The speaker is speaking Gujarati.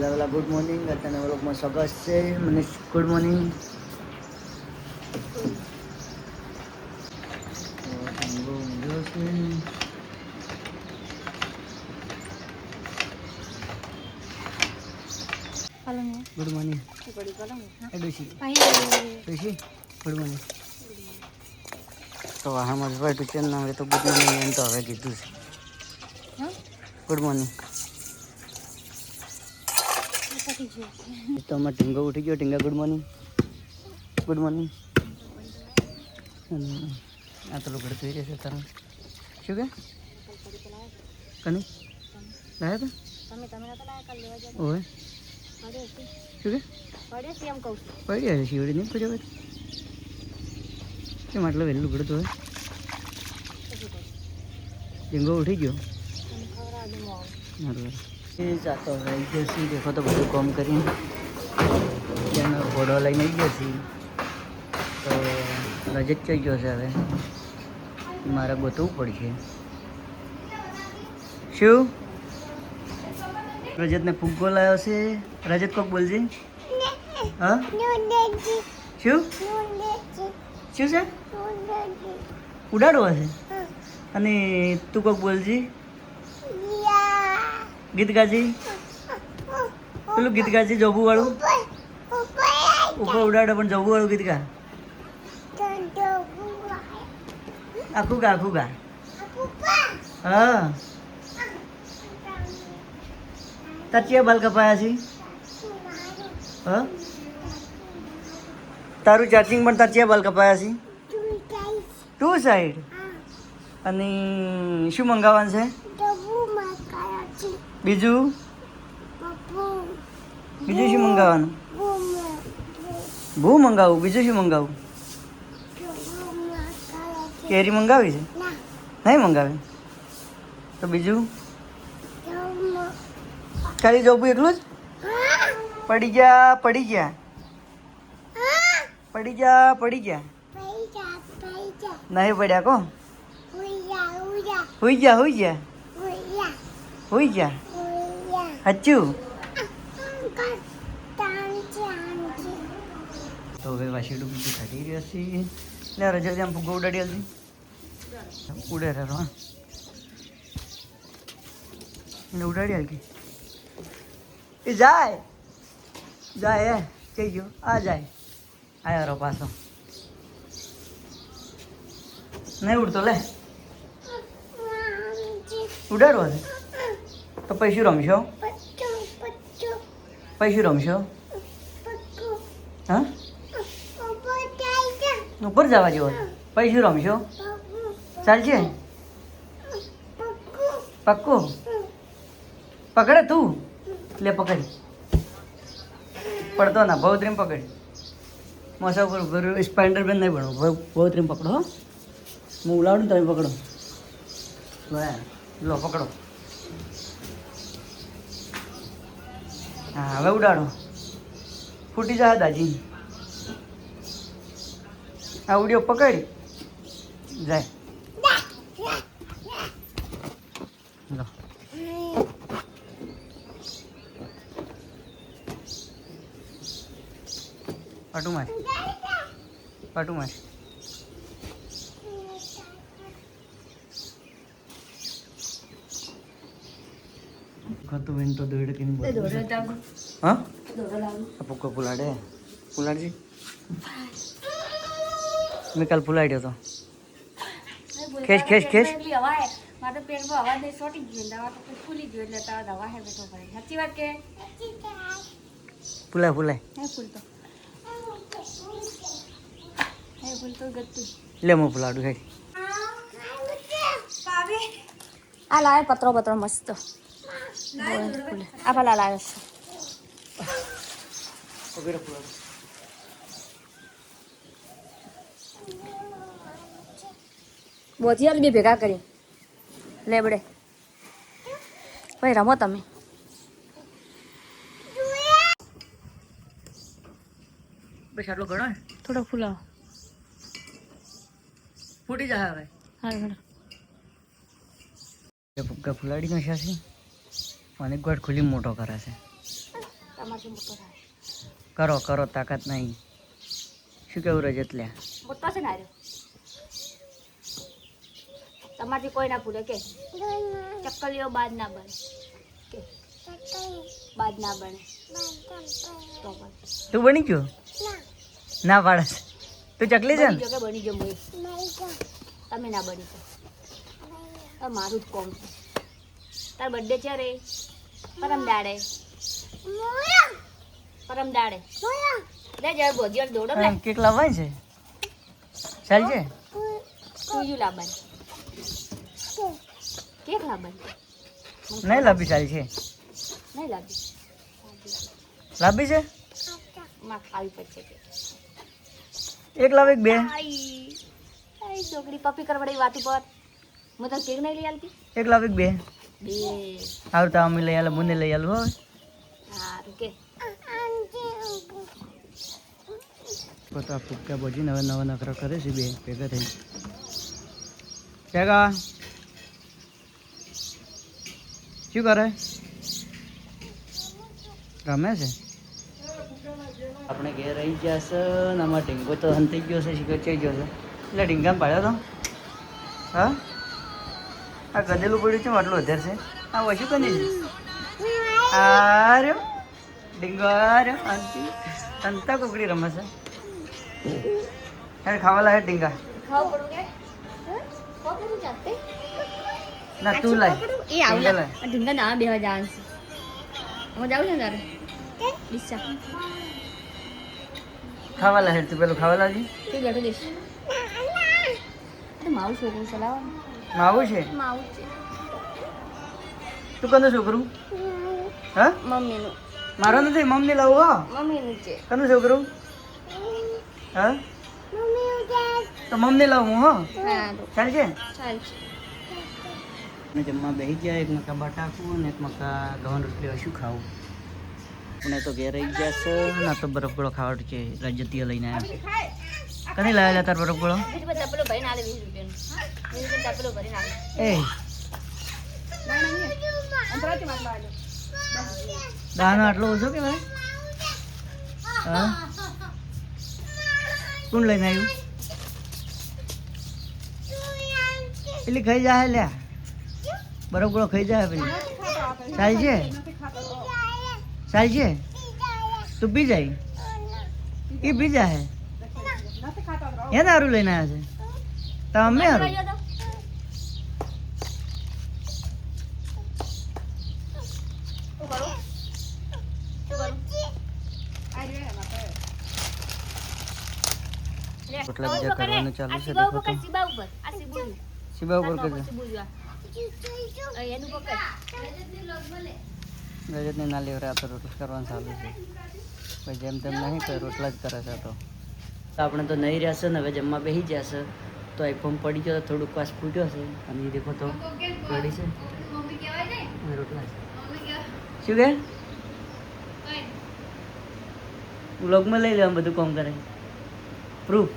Good morning. અત્યારે વ્લોગમાં સ્વાગત છે. Manish good morning. Good morning. Good morning. તો વાહનમાં બેઠું છે ને હવે તો ગુડ મોર્નિંગ એમ તો હવે કીધું છે. Good morning. તો અમારે ઢીંગો ઉઠી ગયો. ઢીંગા ગુડ મોર્નિંગ. Good morning. આ તો લોકો જોઈ રહેશે તારા શું કે કની લાયા હતા ઓય શું કે પડી આવે શિવડી નહીં પડ્યો કેમ આટલો વહેલું પડતું હોય ઢીંગો ઉઠી ગયો એ જાતો રહી ગયો છે. દેખો તો બધું કામ કરીને તેનો ઘોડો લઈને આવી ગયો છે. તો રજત થઈ ગયો છે. હવે મારે ગોતવું પડશે. શું રજતને ફુગ્ગો લાવ્યો છે? રજત કોક બોલજે. હા શું શું છે? ઉડાડવો છે. અને તું કોક બોલજી. ગીત ગાજી. પેલું ગીત ગાજી જોબુ વાળું ઉપર ઉડાડો પણ જોબુ વાળું ગીત ગા. આખું ગા આખું ગા. હા તાર ચિયા બાલ કપાયા છે? હા તારું ચાર્જિંગ પણ તાર ચિયા બાલ કપાયા છે? 2 સાઈડ. અને શું મંગાવવાનું છે? બીજું બીજું શું મંગાવવાનું? ભૂ મંગાવું. બીજું શું મંગાવું? કેરી મંગાવી છે? નહીં મંગાવી તો બીજું ખાલી જોવું એટલું જ? પડી ગયા પડી ગયા પડી જા પડી ગયા નહીં પડ્યા કો હોઈ જા હોઈ જા હોઈ જા હચ્ચું. તો હવે વાસીડું બીજું કાઢી રહ્યો છે ને રજા આમ ફુગ્ગો ઉડાડી હતી ઉડે રહ્યો હા એને ઉડાડી હાલકી એ જાય જાય એ જઈ ગયો આ જાય આયો રો પાછો નહીં ઉડતો લે ઉડાડવો છે તો પૈસું રમશો પૈસું રમશો હા ઉપર જવા જેવો પૈસું રમશો ચાલશે પક્કું પકડે તું લે પકડ પડતો ના બહુત્રીમ પકડ મસા ઉપર સ્પાઇન્ડર બેન નહીં ભણો બહુત્રીમ પકડો હો હું ઉલાવડું તમે પકડો લો પકડો હા હવે ઉડાડો ફૂટી જાય દાજી આ ઉડ્યો પકડી જાય લો પાટું માર પાટું માર ખતું બેન તો દોડ કે હા પક્કો પુલાડે પુલાડજી મેં કાલ પુલાડ્યો તો ખેંચ ખેંચ ખેંચ મારા પેટમાં અવાજ નહીં સોટી ગયો દવા તો ફૂલી ગયો એટલે તારા દવા હે બેઠો પડે સાચી વાત કે પુલાય પુલાય હે ફૂલ તો ગત્તી લે હું પુલાડું હે આ લાવે પત્રો પત્રો મસ્ત આ ભલા લાવે છે બોધિયા બે ભેગા કરી લેબડે ભાઈ રમો તમે બસ આટલો ઘણો થોડો ફૂલાવો ફૂટી જાય હવે હા ફુગ્ગા ફુલાડી નાખ્યા છે અને ગોળ ખુલ્લી મોટો કરે છે તમારથી મોટો થાય. કરો કરો તાકાત નહીં. શું કેવું રજત લ્યા? મોટો છે ને આર્યો. તમારથી કોઈ ના પૂરે કે ચક્કલીઓ બાદ ના બને કે બાદ ના બને તો પણ તું બની ગયો? ના પાડે તું ચકલી છે ને? બની જો કે બની જો મોય તમે ના બની તો મારું જ કોમ છે. તાર બર્થડે છે રે પરમ દાડે લે જાય બોધિયાર દોડો લે કેક લાવવાની છે? ચાલ છે. તું યુ લાવવાની કેક લાવવાની નહીં લાવી ચાલ છે. નહીં લાવી લાવી છે? માં ખાવી પડશે કે એક લાવે કે બે? આઈ છોકરી પપ્પી કરવડી વાત ઉપર હું તો કેક નહીં લઈ આલતી. એક લાવે કે બે? બે આવતા તો અમે લઈ આલો, મને લઈ આલો હવે. સારું કે પોતા ફૂટકા બોજીને હવે નવા નકરા કરે છે બે ભેગા થઈ. ભેગા શું કરે? રમે છે. આપણે ઘેર રહી ગયા છે ને આમાં ઢીંગો તો હંતાઈ ગયો છે, શીખર ચઈ ગયો છે એટલે ઢીંગામાં પાડ્યો તો. હા આ ગધેલું પડ્યું છે આટલું વધારે છે. આ વશું કરી છે આર્યો ઢીંગો આર્યો હંતા કુકડી રમે છે. અરે ખાવા લાગે ઢીંગા ખાવ પડું કે કોકરું જાતે ના તું લાય એ ઢીંગા આવલા લાય. આ ઢીંગા ના બેવા જાન છે. હું જાઉં છું ને તારે ડીસા ખાવા લાગે તું પેલું ખાવા લાગી. તું બેઠો દેશ તો મારું છોકરું ચલાવવાનું માવું છે માવું છે તું કનું છોકરું? હા મમ્મીનું મારો નથી મમ્મી લાવું હો. મમ્મીનું છે કનું છોકરું? હા તો મમ્મી લાવું હો. હા ચાલ છે. ચાલ છે અને જમવા બેસી ગયા. એક મકા બટાકું અને એક મકા ઘઉં રોટલી. શું ખાવું? આપણે તો ઘેર રહી ગયા છે. ના તો બરફ ગોળો ખાવાનું છે. રાજ્યતીય લઈને આવ્યા. કની લાવેલા તાર બરફ ગોળો? 20 રૂપિયા તપેલો ભરીને આલે 20 રૂપિયાનું 20 રૂપિયા તપેલો ભરીને આલે એ ના અંતરાથી મારવા આલે દાનો આટલો ઓછો કે ભાઈ? હા કોણ લઈને આવ્યું? પેલી ખાઈ જાય લ્યા બરફ ગોળો ખાઈ જાય પેલી. ચાલ છે ચાલ છે તું પી જાય એ પી જાય હે દારૂ લઈને આવ્યા છે તો અમે હારું. રોટલા બીજા કરવાનું ચાલુ છે. દેખો તો સીબા ઉપર કરજો. રજતને ના લેવરે આ તો રોટલા કરવાનું ચાલુ છે. પછી જેમ તેમ નહીં કોઈ રોટલા જ કરે છે. તો આપણે તો નહીં રહ્યા છે ને હવે જમવા બેસી ગયા છે. તો આઈફોન પડી ગયો થોડુંક વાસ ફૂટ્યો છે અને એ દેખો તો રેડી છે રોટલા. શું કે વ્લોગમાં લઈ લેવા બધું કામ કરે પ્રૂફ.